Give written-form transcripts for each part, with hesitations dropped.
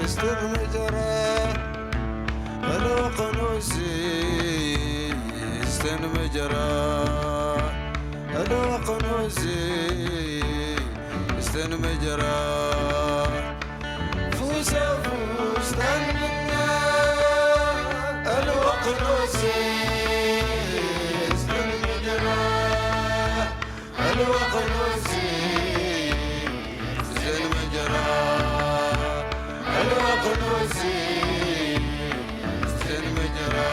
استنمجرة الوقنوسي استنمجرة الوقنوسي استنمجرة فوسا فوس منا الوقنوسي استنمجرة الوقنوسي استنمجرة الوقنوسي استنمجرة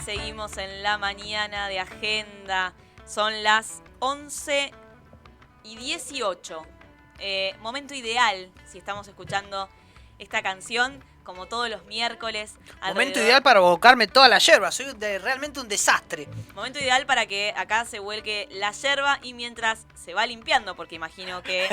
Seguimos en la mañana de Agenda. Son las 11:18. Momento ideal si estamos escuchando esta canción, como todos los miércoles. Momento ideal para abocarme toda la yerba. Soy realmente un desastre. Momento ideal para que acá se vuelque la yerba y mientras se va limpiando, porque imagino que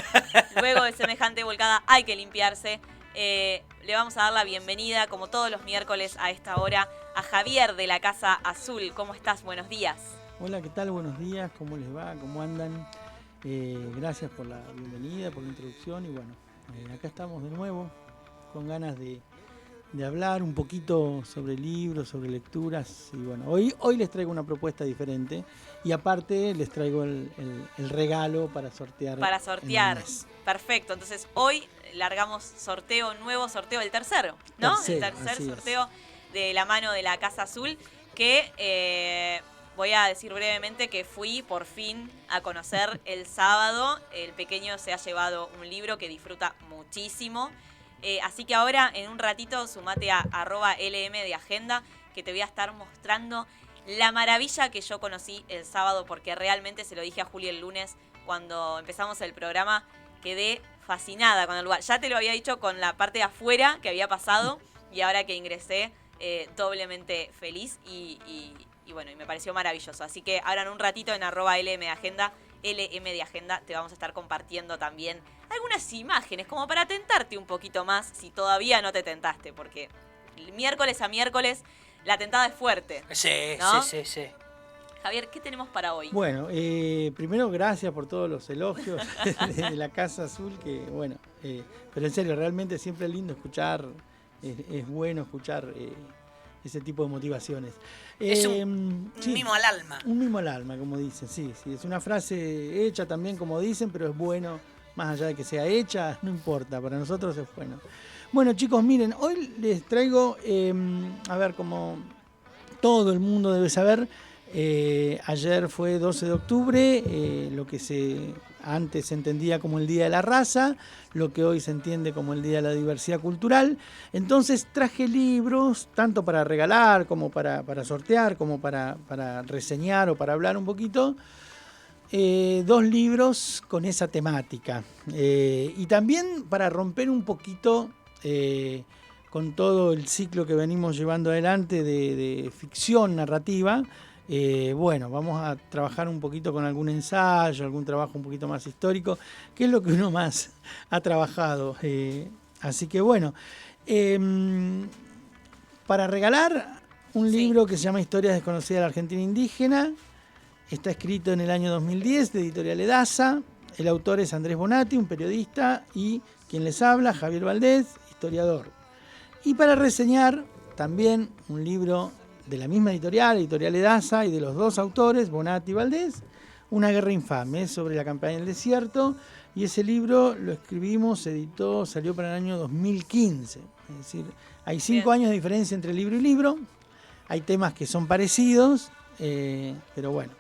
luego de semejante volcada hay que limpiarse. Le vamos a dar la bienvenida, como todos los miércoles a esta hora, a Javier de la Casa Azul. ¿Cómo estás? Buenos días. Hola, ¿qué tal? Buenos días. ¿Cómo les va? ¿Cómo andan? Gracias por la bienvenida, por la introducción. Y bueno, acá estamos de nuevo con ganas de hablar un poquito sobre libros, sobre lecturas. Y bueno, hoy les traigo una propuesta diferente. Y aparte les traigo el regalo para sortear. Para sortear. Perfecto. Entonces hoy largamos nuevo sorteo, el tercero, ¿no? El tercer sorteo de la mano de la Casa Azul, que voy a decir brevemente que fui por fin a conocer el sábado. El pequeño se ha llevado un libro que disfruta muchísimo. Así que ahora, en un ratito, sumate a @LM de Agenda, que te voy a estar mostrando la maravilla que yo conocí el sábado, porque realmente se lo dije a Juli el lunes cuando empezamos el programa, quedé fascinada con el lugar. Ya te lo había dicho con la parte de afuera que había pasado, y ahora que ingresé, doblemente feliz y bueno, y me pareció maravilloso. Así que ahora en un ratito en @LM de Agenda, LM de Agenda, te vamos a estar compartiendo también algunas imágenes, como para tentarte un poquito más, si todavía no te tentaste, porque miércoles a miércoles la tentada es fuerte. Sí, ¿no? sí. Javier, ¿qué tenemos para hoy? Bueno, primero gracias por todos los elogios de la Casa Azul, que bueno, pero en serio, realmente siempre es lindo escuchar, es bueno escuchar ese tipo de motivaciones. Es un mimo al alma. Un mimo al alma, como dicen, sí. Es una frase hecha también, como dicen, pero es bueno, más allá de que sea hecha, no importa, para nosotros es bueno. Bueno, chicos, miren, hoy les traigo, a ver, como todo el mundo debe saber, ayer fue 12 de octubre, lo que antes se entendía como el Día de la Raza, lo que hoy se entiende como el Día de la Diversidad Cultural. Entonces traje libros, tanto para regalar, como para sortear, como para reseñar o para hablar un poquito. 2 libros con esa temática. Y también para romper un poquito con todo el ciclo que venimos llevando adelante de ficción narrativa. Bueno, vamos a trabajar un poquito con algún ensayo, algún trabajo un poquito más histórico, que es lo que uno más ha trabajado. Así que bueno, para regalar un libro que se llama Historias desconocidas de la Argentina indígena, está escrito en el año 2010 de Editorial Edasa. El autor es Andrés Bonatti, un periodista, y quien les habla, Javier Valdés, historiador. Y para reseñar también un libro de la misma Editorial Edasa, y de los 2 autores, Bonatti y Valdés, Una guerra infame, sobre la campaña del desierto, y ese libro lo escribimos, se editó, salió para el año 2015. Es decir, hay 5 años de diferencia entre libro y libro, hay temas que son parecidos, pero bueno.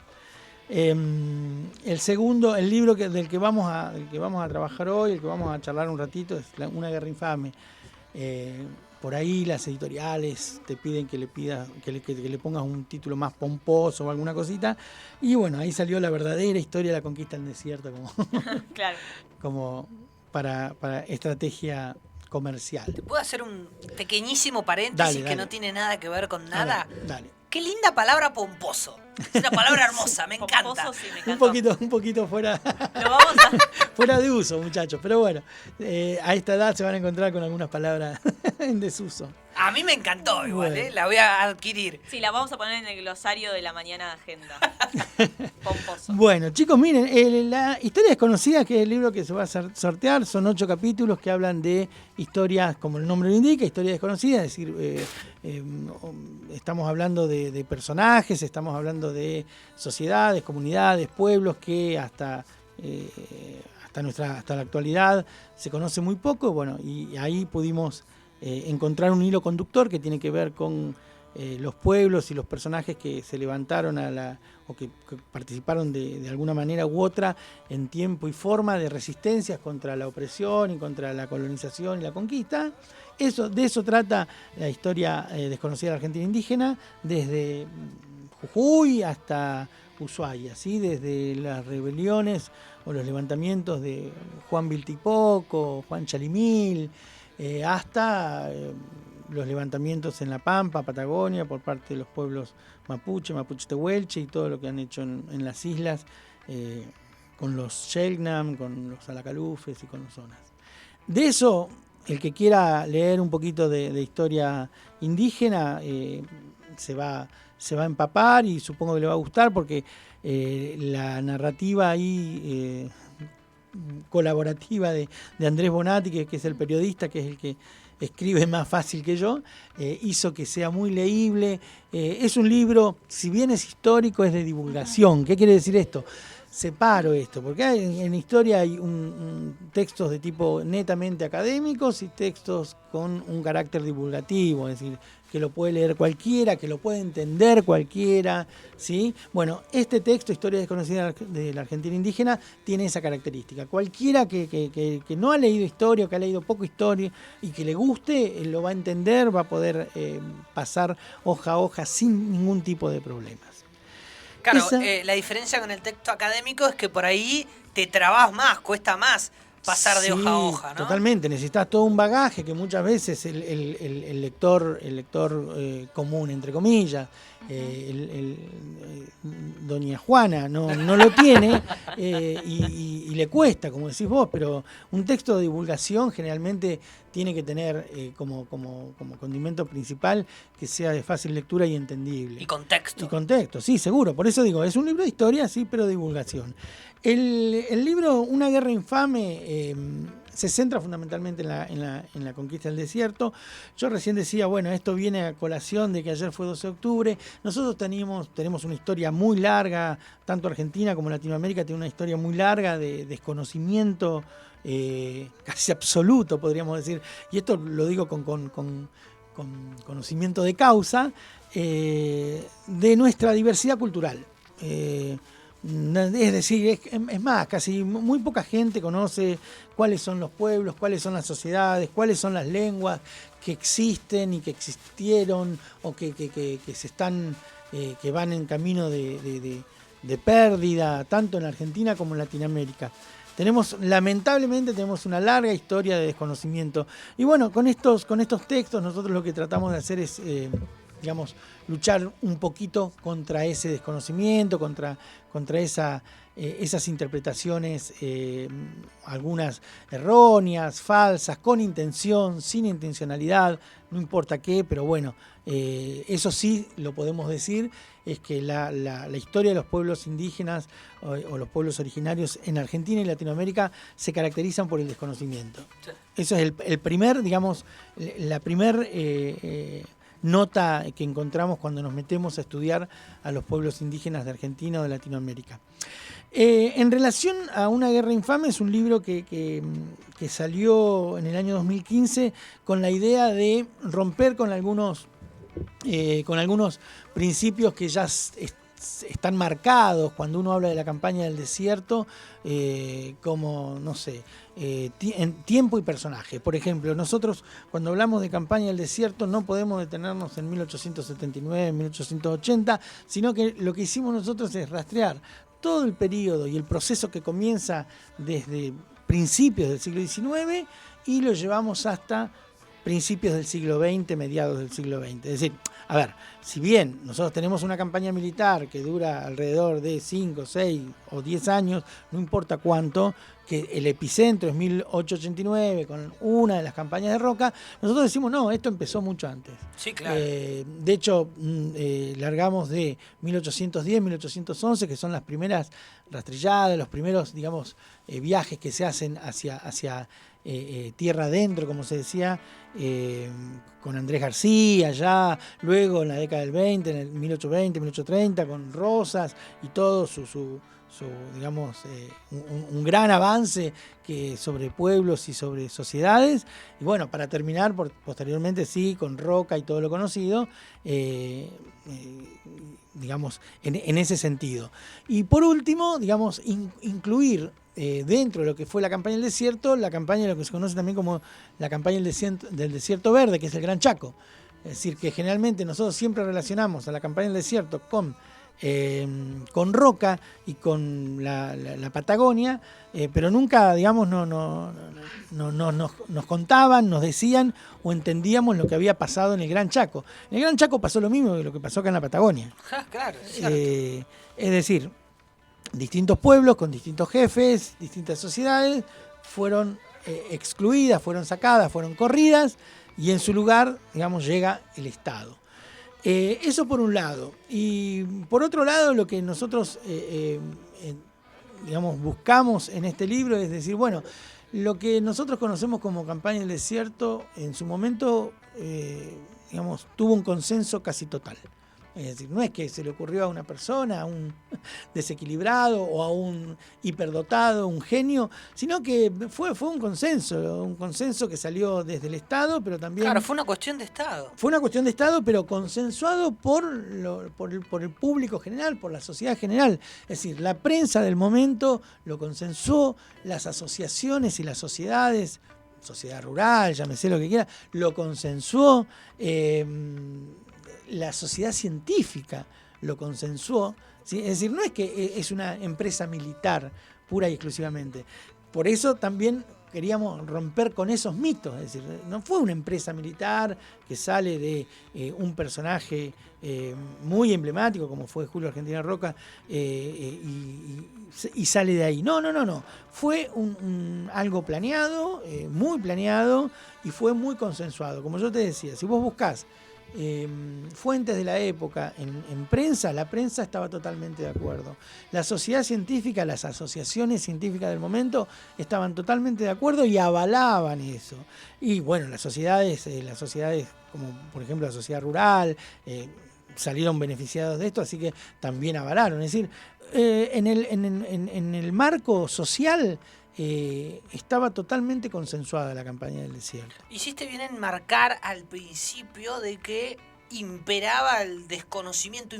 El segundo, el libro del que vamos a trabajar hoy, el que vamos a charlar un ratito, es Una guerra infame. Por ahí las editoriales te piden que le pongas un título más pomposo o alguna cosita. Y bueno, ahí salió la verdadera historia de la conquista del desierto Claro. como para estrategia comercial. ¿Te puedo hacer un pequeñísimo paréntesis Dale. que no tiene nada que ver con nada? Dale. Qué linda palabra pomposo. Es una palabra hermosa, me encanta. Pomposo, sí, me encantó. Un poquito fuera, Lo vamos a... fuera de uso, muchachos. Pero bueno, a esta edad se van a encontrar con algunas palabras en desuso. A mí me encantó igual, Bueno. la voy a adquirir. Sí, la vamos a poner en el glosario de la mañana de agenda. Pomposo. Bueno, chicos, miren, la Historia Desconocida, que es el libro que se va a sortear, son 8 capítulos que hablan de historias, como el nombre lo indica, historias desconocidas, es decir, estamos hablando de personajes, estamos hablando de sociedades, comunidades, pueblos que hasta la actualidad se conoce muy poco, bueno, y ahí pudimos encontrar un hilo conductor que tiene que ver con los pueblos y los personajes que se levantaron o que participaron de alguna manera u otra en tiempo y forma de resistencias contra la opresión y contra la colonización y la conquista. De eso trata la historia desconocida de la Argentina indígena, desde Jujuy hasta Ushuaia, ¿sí? Desde las rebeliones o los levantamientos de Juan Viltipoco, Juan Chalimil, hasta los levantamientos en La Pampa, Patagonia, por parte de los pueblos mapuche, tehuelche y todo lo que han hecho en las islas, con los Selknam, con los Alacalufes y con los Zonas. De eso, el que quiera leer un poquito de historia indígena se va a empapar y supongo que le va a gustar porque la narrativa ahí colaborativa de Andrés Bonatti, que es el periodista, que es el que escribe más fácil que yo, hizo que sea muy leíble. Es un libro, si bien es histórico, es de divulgación. ¿Qué quiere decir esto? Separo esto, porque en historia hay textos de tipo netamente académicos y textos con un carácter divulgativo, es decir, que lo puede leer cualquiera, que lo puede entender cualquiera, ¿sí? Bueno, este texto, Historia Desconocida de la Argentina indígena, tiene esa característica. Cualquiera que no ha leído historia o que ha leído poco historia y que le guste, lo va a entender, va a poder pasar hoja a hoja sin ningún tipo de problemas. Claro, la diferencia con el texto académico es que por ahí te trabas más, cuesta más pasar de hoja a hoja, ¿no? Totalmente, necesitas todo un bagaje que muchas veces el lector común, entre comillas, doña Juana no lo tiene y le cuesta, como decís vos, pero un texto de divulgación generalmente tiene que tener como condimento principal que sea de fácil lectura y entendible. Y contexto. Y contexto, sí, seguro. Por eso digo, es un libro de historia, sí, pero de divulgación. El libro Una guerra infame se centra fundamentalmente en la conquista del desierto. Yo recién decía, bueno, esto viene a colación de que ayer fue 12 de octubre. Nosotros tenemos una historia muy larga, tanto Argentina como Latinoamérica tiene una historia muy larga de desconocimiento casi absoluto, podríamos decir. Y esto lo digo con conocimiento de causa, de nuestra diversidad cultural. Es decir, es más, casi muy poca gente conoce cuáles son los pueblos, cuáles son las sociedades, cuáles son las lenguas que existen y que existieron o que se están, que van en camino de pérdida, tanto en Argentina como en Latinoamérica. Lamentablemente tenemos una larga historia de desconocimiento. Y bueno, con estos textos nosotros lo que tratamos de hacer es, luchar un poquito contra ese desconocimiento, contra esas interpretaciones, algunas erróneas, falsas, con intención, sin intencionalidad, no importa qué, pero bueno, eso sí lo podemos decir, es que la historia de los pueblos indígenas o los pueblos originarios en Argentina y Latinoamérica se caracterizan por el desconocimiento. Sí. Eso es el primer, la primer nota que encontramos cuando nos metemos a estudiar a los pueblos indígenas de Argentina o de Latinoamérica. En relación a Una guerra infame, es un libro que salió en el año 2015 con la idea de romper con algunos principios que ya están marcados cuando uno habla de la campaña del desierto, como, no sé, tiempo y personaje. Por ejemplo, nosotros cuando hablamos de campaña del desierto no podemos detenernos en 1879, 1880, sino que lo que hicimos nosotros es rastrear todo el periodo y el proceso que comienza desde principios del siglo XIX y lo llevamos hasta principios del siglo XX, mediados del siglo XX. Es decir, A ver, si bien nosotros tenemos una campaña militar que dura alrededor de 5, 6 o 10 años, no importa cuánto, que el epicentro es 1889 con una de las campañas de Roca, nosotros decimos, no, esto empezó mucho antes. Sí, claro. De hecho, largamos de 1810, 1811, que son las primeras rastrilladas, los primeros, digamos, viajes que se hacen hacia tierra adentro, como se decía, con Andrés García, ya luego en la década del 20, en el 1820, 1830, con Rosas y todo su digamos, un gran avance sobre pueblos y sobre sociedades. Y bueno, para terminar, posteriormente sí, con Roca y todo lo conocido, digamos, en ese sentido. Y por último, digamos, incluir dentro de lo que fue la campaña del desierto, la campaña de lo que se conoce también como la campaña del desierto verde, que es el Gran Chaco. Es decir, que generalmente nosotros siempre relacionamos a la campaña del desierto con Roca y con la Patagonia, pero nunca, digamos, nos contaban, nos decían o entendíamos lo que había pasado en el Gran Chaco. En el Gran Chaco pasó lo mismo que lo que pasó acá en la Patagonia. Claro, Es decir, distintos pueblos con distintos jefes, distintas sociedades, fueron excluidas, fueron sacadas, fueron corridas, y en su lugar, digamos, llega el Estado. Eso por un lado. Y por otro lado, lo que nosotros digamos, buscamos en este libro es decir, bueno, lo que nosotros conocemos como campaña del desierto, en su momento, digamos, tuvo un consenso casi total. Es decir, no es que se le ocurrió a una persona, a un desequilibrado o a un hiperdotado, un genio, sino que fue un consenso que salió desde el Estado, pero también... Claro, fue una cuestión de Estado. Fue una cuestión de Estado, pero consensuado por el público general, por la sociedad general. Es decir, la prensa del momento lo consensuó, las asociaciones y las sociedades, sociedad rural, llámese lo que quiera, lo consensuó, la sociedad científica lo consensuó, ¿sí? Es decir, no es que es una empresa militar pura y exclusivamente. Por eso también queríamos romper con esos mitos. Es decir, no fue una empresa militar que sale de un personaje muy emblemático como fue Julio Argentina Roca y sale de ahí. No. Fue algo planeado, muy planeado, y fue muy consensuado. Como yo te decía, si vos buscás fuentes de la época en prensa, la prensa estaba totalmente de acuerdo. La sociedad científica, las asociaciones científicas del momento estaban totalmente de acuerdo y avalaban eso. Y bueno, las sociedades como por ejemplo la sociedad rural, salieron beneficiados de esto, así que también avalaron. Es decir, en el marco social estaba totalmente consensuada la campaña del desierto. Hiciste bien en marcar al principio de que impera el desconocimiento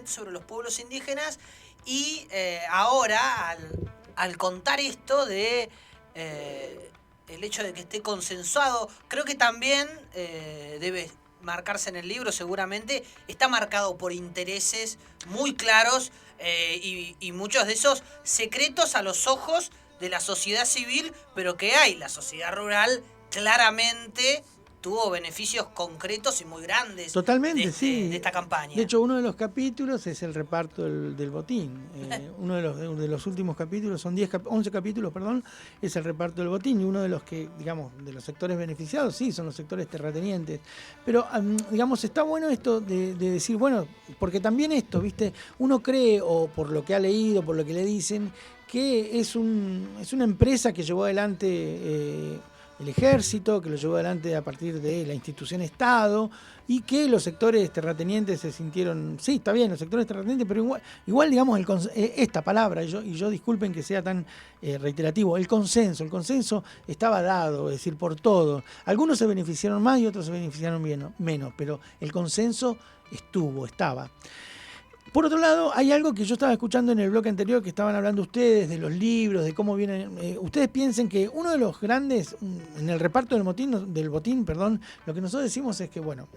sobre los pueblos indígenas, y ahora al contar esto de el hecho de que esté consensuado, creo que también debe marcarse en el libro, seguramente está marcado por intereses muy claros y muchos de esos secretos a los ojos de la sociedad civil, pero que hay. La sociedad rural claramente tuvo beneficios concretos y muy grandes. Totalmente, sí. De esta campaña. De hecho, uno de los capítulos es el reparto del botín. Uno de los últimos capítulos, son 11 capítulos, es el reparto del botín, y uno de los que, digamos, de los sectores beneficiados, sí, son los sectores terratenientes. Pero, digamos, está bueno esto de decir, bueno, porque también esto, ¿viste? Uno cree, o por lo que ha leído, por lo que le dicen, que es una empresa que llevó adelante el ejército, que lo llevó adelante a partir de la institución Estado, y que los sectores terratenientes se sintieron, sí, está bien, los sectores terratenientes, pero igual digamos, esta palabra, y yo disculpen que sea tan reiterativo, el consenso estaba dado, es decir, por todo. Algunos se beneficiaron más y otros se beneficiaron menos, pero el consenso estaba. Por otro lado, hay algo que yo estaba escuchando en el bloque anterior, que estaban hablando ustedes de los libros, de cómo vienen. Ustedes piensen que uno de los grandes, en el reparto del botín, lo que nosotros decimos es que, bueno,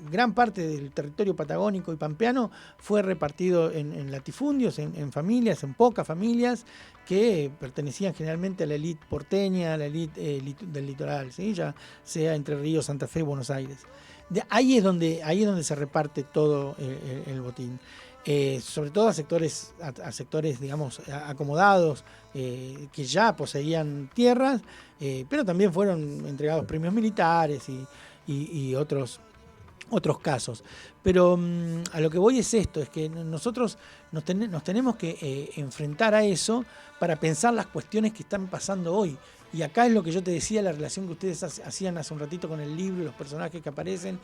gran parte del territorio patagónico y pampeano fue repartido en latifundios, en familias, en pocas familias, que pertenecían generalmente a la élite porteña, a la élite del litoral, ¿sí? Ya sea Entre Ríos, Santa Fe, Buenos Aires. ahí es donde se reparte todo el botín. Sobre todo a sectores digamos, acomodados, que ya poseían tierras, pero también fueron entregados premios militares y otros casos. Pero a lo que voy es esto, es que nosotros nos tenemos que enfrentar a eso para pensar las cuestiones que están pasando hoy. Y acá es lo que yo te decía, la relación que ustedes hacían hace un ratito con el libro y los personajes que aparecen,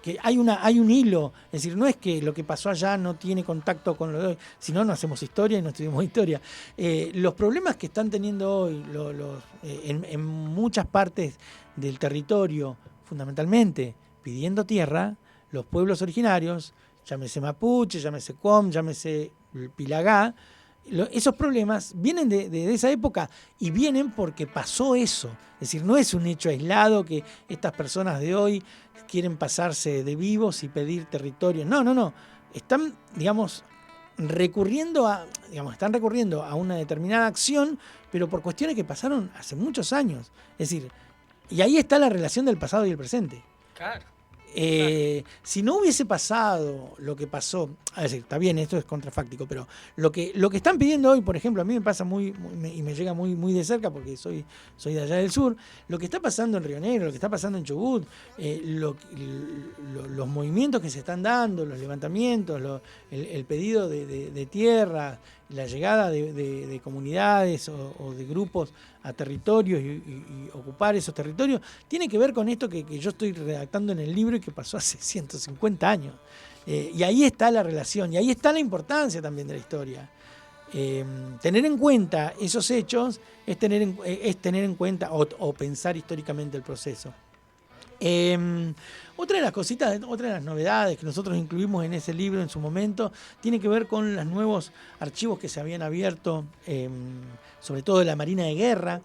que hay un hilo. Es decir, no es que lo que pasó allá no tiene contacto con lo de hoy, sino no hacemos historia y no estudiamos historia. Los problemas que están teniendo hoy en muchas partes del territorio, fundamentalmente pidiendo tierra, los pueblos originarios, llámese mapuche, llámese com, llámese pilagá, esos problemas vienen de esa época y vienen porque pasó eso. Es decir, no es un hecho aislado que estas personas de hoy quieren pasarse de vivos y pedir territorio. No. Están, digamos, recurriendo a una determinada acción, pero por cuestiones que pasaron hace muchos años. Es decir, y ahí está la relación del pasado y el presente. Claro. Si no hubiese pasado lo que pasó, es decir, está bien, esto es contrafáctico, pero lo que están pidiendo hoy, por ejemplo, a mí me pasa y me llega muy de cerca porque soy de allá del sur, lo que está pasando en Río Negro, lo que está pasando en Chubut, los movimientos que se están dando, los levantamientos, el pedido de tierra, la llegada de comunidades o de grupos a territorios y ocupar esos territorios, tiene que ver con esto que yo estoy redactando en el libro y que pasó hace 150 años. Y ahí está la relación, y ahí está la importancia también de la historia. Tener en cuenta esos hechos es tener en cuenta o pensar históricamente el proceso. Otra de las cositas, otra de las novedades que nosotros incluimos en ese libro en su momento, tiene que ver con los nuevos archivos que se habían abierto, sobre todo de la Marina de Guerra.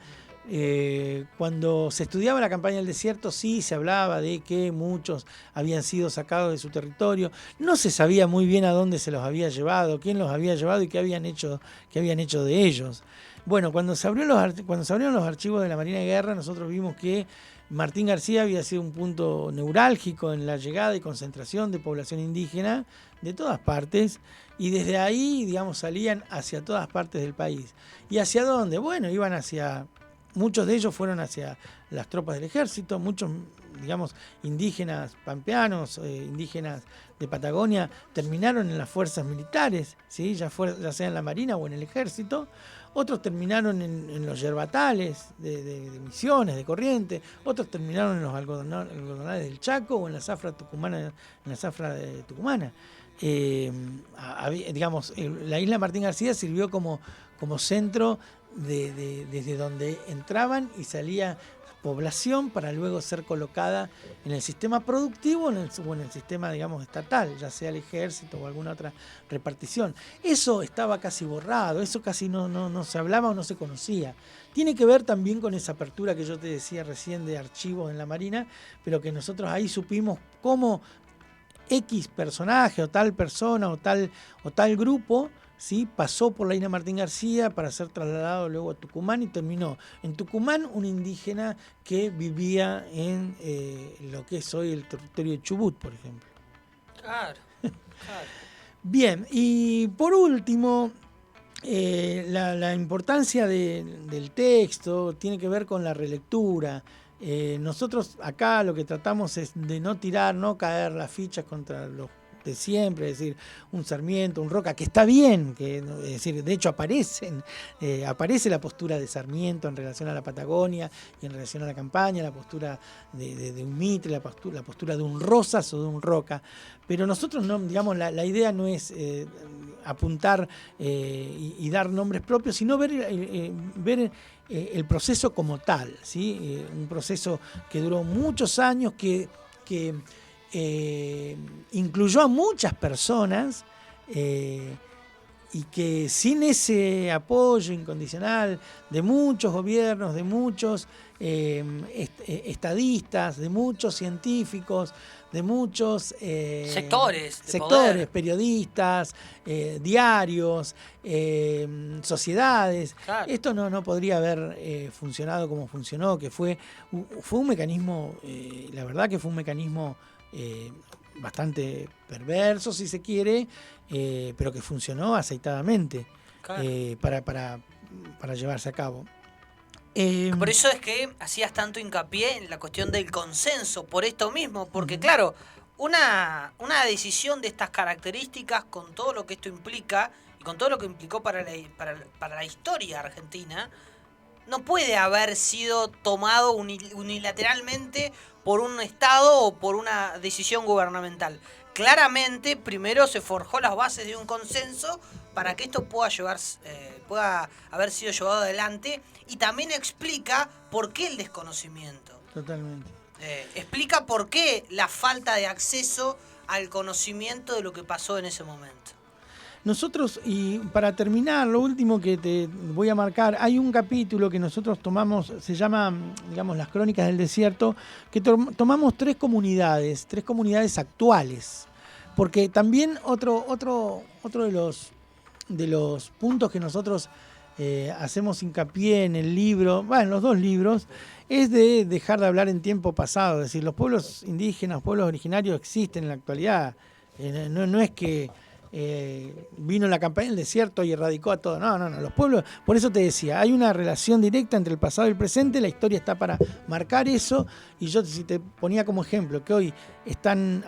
Cuando se estudiaba la campaña del desierto, sí se hablaba de que muchos habían sido sacados de su territorio. No se sabía muy bien a dónde se los había llevado, quién los había llevado y qué habían hecho de ellos. Bueno, cuando se abrieron los archivos de la Marina de Guerra, nosotros vimos que Martín García había sido un punto neurálgico en la llegada y concentración de población indígena de todas partes, y desde ahí, digamos, salían hacia todas partes del país. ¿Y hacia dónde? Bueno, muchos de ellos fueron hacia las tropas del ejército, muchos, digamos, indígenas pampeanos, indígenas de Patagonia, terminaron en las fuerzas militares, ¿sí? ya sea en la Marina o en el ejército. Otros terminaron en los yerbatales de Misiones, de Corrientes. Otros terminaron en los algodonales del Chaco o en la zafra tucumana. Digamos, la isla Martín García sirvió como centro desde donde entraban y salía población para luego ser colocada en el sistema productivo o en el sistema, digamos, estatal, ya sea el ejército o alguna otra repartición. Eso estaba casi borrado, eso casi no se hablaba o no se conocía. Tiene que ver también con esa apertura que yo te decía recién de archivos en la Marina, pero que nosotros ahí supimos cómo X personaje o tal persona o tal grupo, ¿sí? Pasó por la isla Martín García para ser trasladado luego a Tucumán y terminó en Tucumán un indígena que vivía en lo que es hoy el territorio de Chubut, por ejemplo. Claro. Bien, y por último, la importancia del texto tiene que ver con la relectura. Nosotros acá lo que tratamos es de no caer las fichas contra los de siempre, es decir, un Sarmiento, un Roca, que está bien, es decir, de hecho aparece la postura de Sarmiento en relación a la Patagonia y en relación a la campaña, la postura de un Mitre, la postura de un Rosas o de un Roca, pero nosotros no, digamos, la idea no es apuntar y dar nombres propios, sino ver el proceso como tal, ¿sí? Un proceso que duró muchos años, que incluyó a muchas personas y que sin ese apoyo incondicional de muchos gobiernos, de muchos estadistas, de muchos científicos, de muchos sectores, periodistas, diarios, sociedades. Claro. Esto no podría haber funcionado como funcionó, que fue un mecanismo, la verdad que fue un mecanismo bastante perverso, si se quiere, pero que funcionó aceitadamente Claro. para llevarse a cabo. Por eso es que hacías tanto hincapié en la cuestión del consenso, por esto mismo, porque claro, una decisión de estas características, con todo lo que esto implica, y con todo lo que implicó para la historia argentina, no puede haber sido tomado unilateralmente por un Estado o por una decisión gubernamental. Claramente, primero se forjó las bases de un consenso para que esto pueda haber sido llevado adelante, y también explica por qué el desconocimiento. Totalmente. Explica por qué la falta de acceso al conocimiento de lo que pasó en ese momento. Nosotros, y para terminar, lo último que te voy a marcar, hay un capítulo que nosotros tomamos, se llama, digamos, Las Crónicas del Desierto, que tomamos tres comunidades actuales, porque también otro de los puntos que nosotros hacemos hincapié en el libro, en los dos libros, es de dejar de hablar en tiempo pasado, es decir, los pueblos indígenas, pueblos originarios existen en la actualidad, no es que vino la campaña del desierto y erradicó a todos. No, los pueblos, por eso te decía, hay una relación directa entre el pasado y el presente, la historia está para marcar eso, y yo si te ponía como ejemplo que hoy están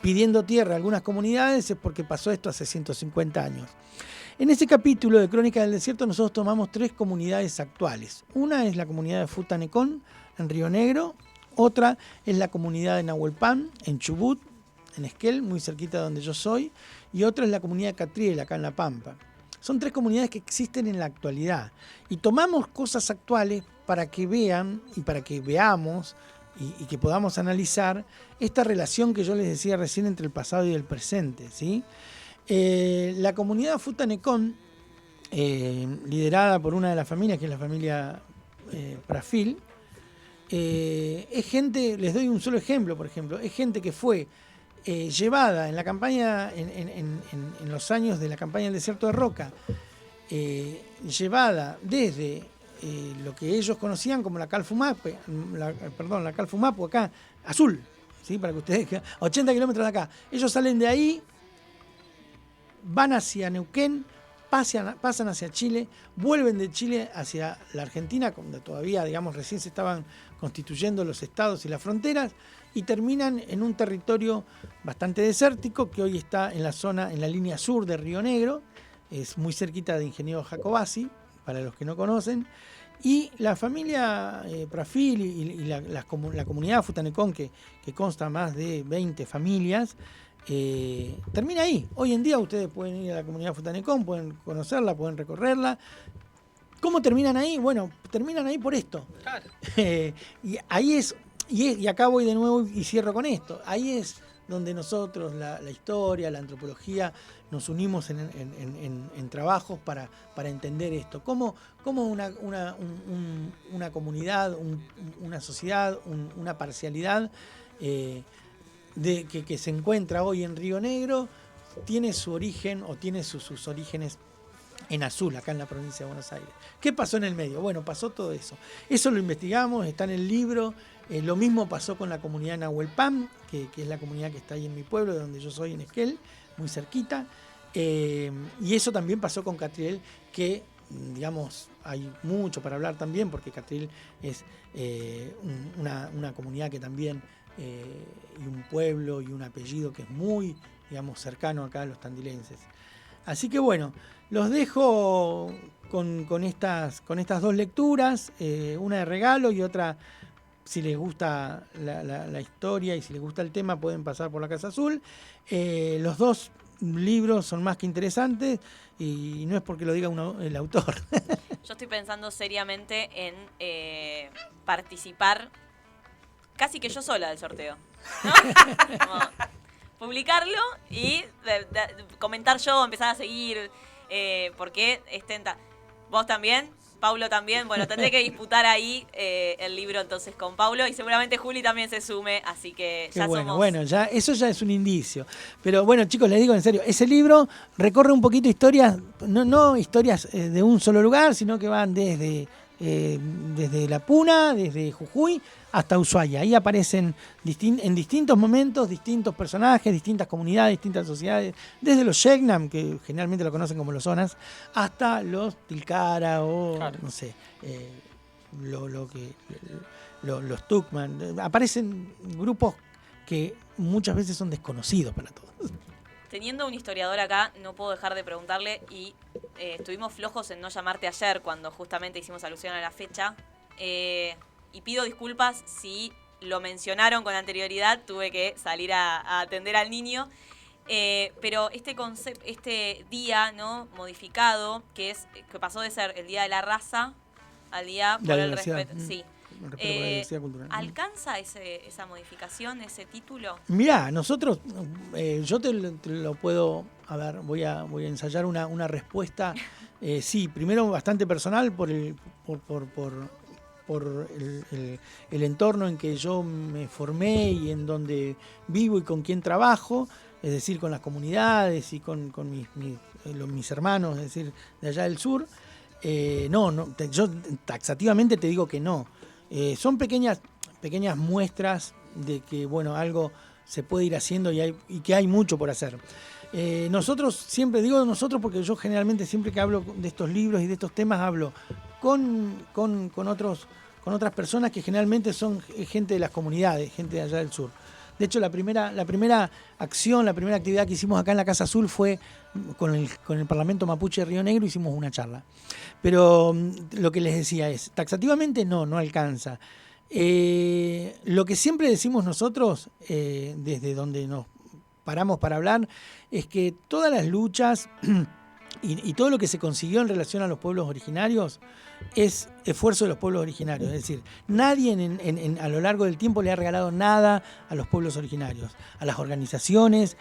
pidiendo tierra a algunas comunidades, es porque pasó esto hace 150 años. En ese capítulo de Crónicas del Desierto nosotros tomamos tres comunidades actuales. Una es la comunidad de Futanecón, en Río Negro. Otra es la comunidad de Nahuelpan, en Chubut, en Esquel, muy cerquita de donde yo soy. Y otra es la comunidad de Catriel, acá en La Pampa. Son tres comunidades que existen en la actualidad. Y tomamos cosas actuales para que vean y para que veamos y que podamos analizar esta relación que yo les decía recién entre el pasado y el presente, ¿sí? La comunidad Futanecón, liderada por una de las familias, que es la familia Prafil, es gente, les doy un solo ejemplo, por ejemplo, es gente que fue llevada en la campaña, en los años de la campaña del Desierto de Roca, llevada desde lo que ellos conocían como la Calfumapu, acá, azul, ¿sí? Para que ustedes, 80 kilómetros de acá. Ellos salen de ahí, van hacia Neuquén, pasan hacia Chile, vuelven de Chile hacia la Argentina, donde todavía, digamos, recién se estaban constituyendo los estados y las fronteras, y terminan en un territorio bastante desértico que hoy está en la línea sur de Río Negro, es muy cerquita de Ingeniero Jacobasi, para los que no conocen, y la familia Prafil y la comunidad Futanecón, que consta más de 20 familias, termina ahí. Hoy en día ustedes pueden ir a la comunidad Futanecón, pueden conocerla, pueden recorrerla. ¿Cómo terminan ahí? Bueno, terminan ahí por esto. Claro. Y ahí es, y acá voy de nuevo y cierro con esto. Ahí es donde nosotros, la historia, la antropología, nos unimos en trabajos para entender esto. ¿Cómo una comunidad, una sociedad, una parcialidad que se encuentra hoy en Río Negro tiene su origen o tiene sus orígenes en Azul, acá en la provincia de Buenos Aires? ¿Qué pasó en el medio? Bueno, pasó todo eso. Eso lo investigamos, está en el libro. Lo mismo pasó con la comunidad de Nahuelpan, que es la comunidad que está ahí en mi pueblo, de donde yo soy, en Esquel, muy cerquita. Y eso también pasó con Catriel, que, digamos, hay mucho para hablar también, porque Catriel es una comunidad que también, y un pueblo y un apellido que es muy, digamos, cercano acá a los tandilenses. Así que bueno, los dejo con estas dos lecturas, una de regalo y otra, si les gusta la historia y si les gusta el tema, pueden pasar por la Casa Azul. Los dos libros son más que interesantes y no es porque lo diga el autor. Yo estoy pensando seriamente en participar casi que yo sola del sorteo, ¿no? Como publicarlo y comentar yo, empezar a seguir, porque vos también, Paulo también, bueno, tendré que disputar ahí el libro entonces con Paulo, y seguramente Juli también se sume, así que ya somos... Bueno, eso ya es un indicio. Pero bueno, chicos, les digo en serio, ese libro recorre un poquito historias, no historias de un solo lugar, sino que van desde desde La Puna, desde Jujuy hasta Ushuaia. Ahí aparecen en distintos momentos, distintos personajes, distintas comunidades, distintas sociedades, desde los Yegnam, que generalmente lo conocen como los Zonas, hasta los Tilcara o, claro, no sé, los Tukman. Aparecen grupos que muchas veces son desconocidos para todos. Teniendo un historiador acá, no puedo dejar de preguntarle, y estuvimos flojos en no llamarte ayer cuando justamente hicimos alusión a la fecha, y pido disculpas si lo mencionaron con anterioridad, tuve que salir a atender al niño, pero este día, ¿no?, modificado, que pasó de ser el Día de la Raza al Día por el respeto, sí. ¿Alcanza esa modificación, ese título? Mirá, nosotros, yo te lo puedo, a ver, voy a ensayar una respuesta, sí, primero bastante personal por el entorno en que yo me formé y en donde vivo y con quien trabajo, es decir, con las comunidades y con mis hermanos, es decir, de allá del sur. Yo taxativamente te digo que no. Son pequeñas muestras de que, bueno, algo se puede ir haciendo y que hay mucho por hacer. Nosotros, siempre digo nosotros porque yo generalmente siempre que hablo de estos libros y de estos temas hablo con otras personas que generalmente son gente de las comunidades, gente de allá del sur. De hecho, la primera acción, la primera actividad que hicimos acá en la Casa Azul fue con el Parlamento Mapuche de Río Negro, hicimos una charla. Pero lo que les decía es, taxativamente no alcanza. Lo que siempre decimos nosotros, desde donde nos paramos para hablar, es que todas las luchas y todo lo que se consiguió en relación a los pueblos originarios es esfuerzo de los pueblos originarios. Es decir, nadie a lo largo del tiempo le ha regalado nada a los pueblos originarios, a las organizaciones.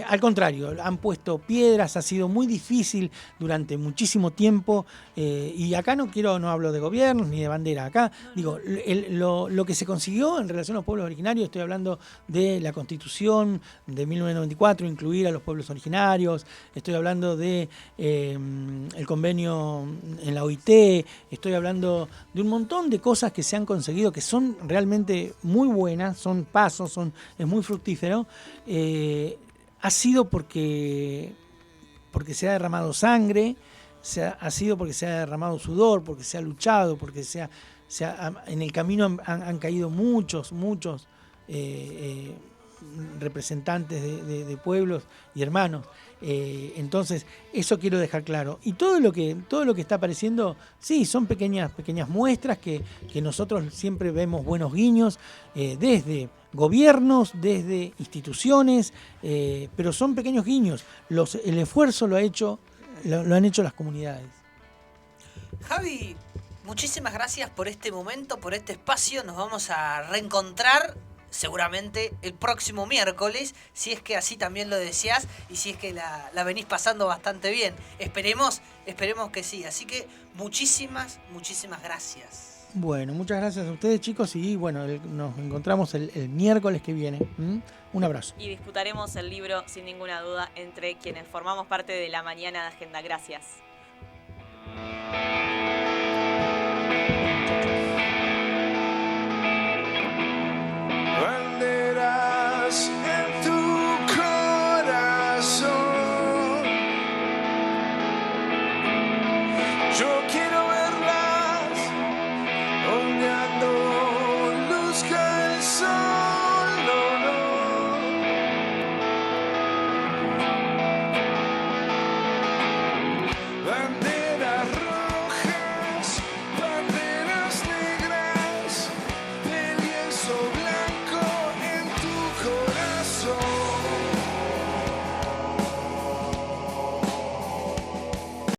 Al contrario, han puesto piedras, ha sido muy difícil durante muchísimo tiempo. Y acá no hablo de gobiernos ni de bandera. Acá digo, lo que se consiguió en relación a los pueblos originarios, estoy hablando de la Constitución de 1994, incluir a los pueblos originarios, estoy hablando de el convenio en la OIT, estoy hablando de un montón de cosas que se han conseguido que son realmente muy buenas, son pasos, es muy fructífero. Ha sido porque se ha derramado sangre, ha sido porque se ha derramado sudor, porque se ha luchado, porque en el camino han caído muchos representantes de pueblos y hermanos. Entonces, eso quiero dejar claro. Y todo lo que está apareciendo, sí, son pequeñas muestras que nosotros siempre vemos buenos guiños, desde gobiernos, desde instituciones, pero son pequeños guiños. El esfuerzo lo han hecho las comunidades. Javi, muchísimas gracias por este momento, por este espacio. Nos vamos a reencontrar seguramente el próximo miércoles, si es que así también lo deseás y si es que la venís pasando bastante bien. Esperemos que sí. Así que muchísimas gracias. Bueno, muchas gracias a ustedes, chicos, y bueno, nos encontramos el miércoles que viene. Un abrazo. Y disputaremos el libro sin ninguna duda entre quienes formamos parte de la mañana de Agenda. Gracias.